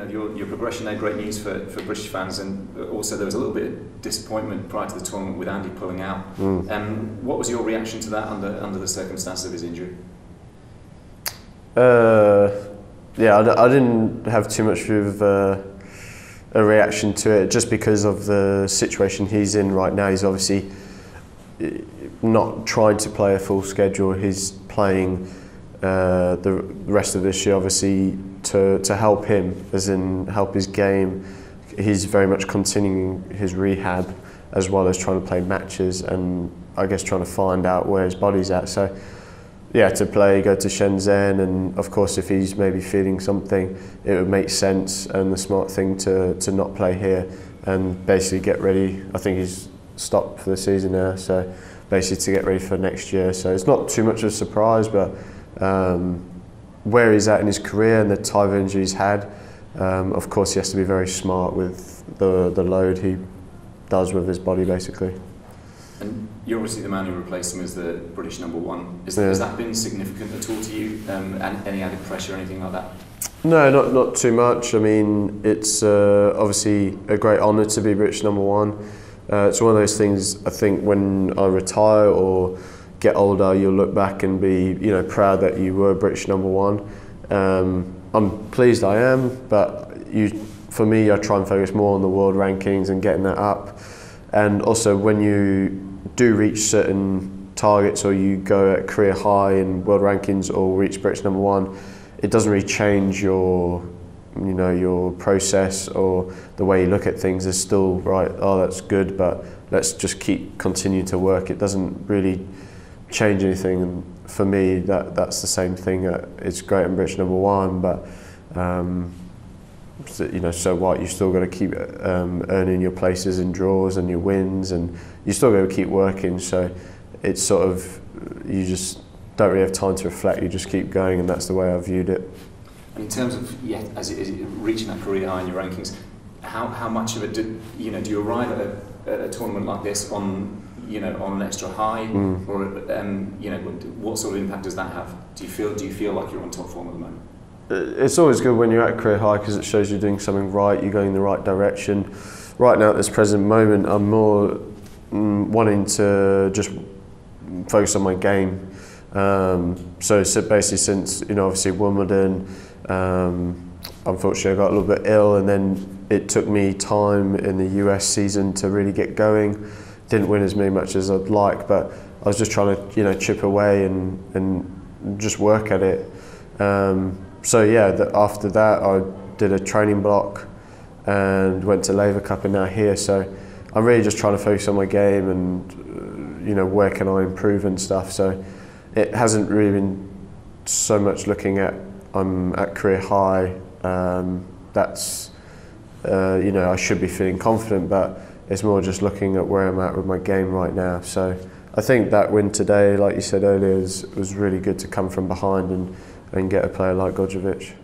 your progression there, great news for British fans, and also there was a little bit of disappointment prior to the tournament with Andy pulling out. What was your reaction to that under the circumstances of his injury? Yeah, I didn't have too much of a reaction to it, just because of the situation he's in right now. He's obviously not trying to play a full schedule. He's playing the rest of this year, obviously, to help him, as in help his game. He's very much continuing his rehab, as well as trying to play matches, and I guess trying to find out where his body's at. So yeah, to go to Shenzhen, and of course if he's maybe feeling something, it would make sense and the smart thing to not play here and basically get ready. I think he's stopped for the season now, so basically to get ready for next year. So it's not too much of a surprise, but where he's at in his career and the type of injury he's had, of course he has to be very smart with the load he does with his body, basically. And you're obviously the man who replaced him as the British #1. Has that been significant at all to you? And any added pressure or anything like that? No, not too much. I mean, it's obviously a great honour to be British #1. It's one of those things, I think, when I retire or get older, you'll look back and be, proud that you were British #1. I'm pleased I am, but for me, I try and focus more on the world rankings and getting that up. And also, when you do reach certain targets, or you go at career high in world rankings or reach British #1, it doesn't really change your process or the way you look at things. Is still right. Oh, that's good, but let's just continue to work. It doesn't really change anything. And for me, that's the same thing. It's great I'm British #1, but so what? You still got to keep earning your places and draws and your wins, and you still got to keep working. So it's sort of, you just don't really have time to reflect. You just keep going, and that's the way I viewed it. And in terms of as it reaching that career high in your rankings, how much of it do you arrive at a tournament like this on an extra high, or what sort of impact does that have? Do you feel like you're on top form at the moment? It's always good when you're at career high, because it shows you're doing something right, you're going in the right direction. Right now, at this present moment, I'm more wanting to just focus on my game. So basically, since obviously Wimbledon, unfortunately I got a little bit ill, and then it took me time in the US season to really get going. Didn't win as much as I'd like, but I was just trying to chip away and just work at it. So yeah, after that I did a training block and went to Laver Cup, and now here. So I'm really just trying to focus on my game and where can I improve and stuff. So it hasn't really been so much looking at I'm at career high. That's I should be feeling confident, but it's more just looking at where I'm at with my game right now. So I think that win today, like you said earlier, was really good to come from behind and get a player like Djokovic.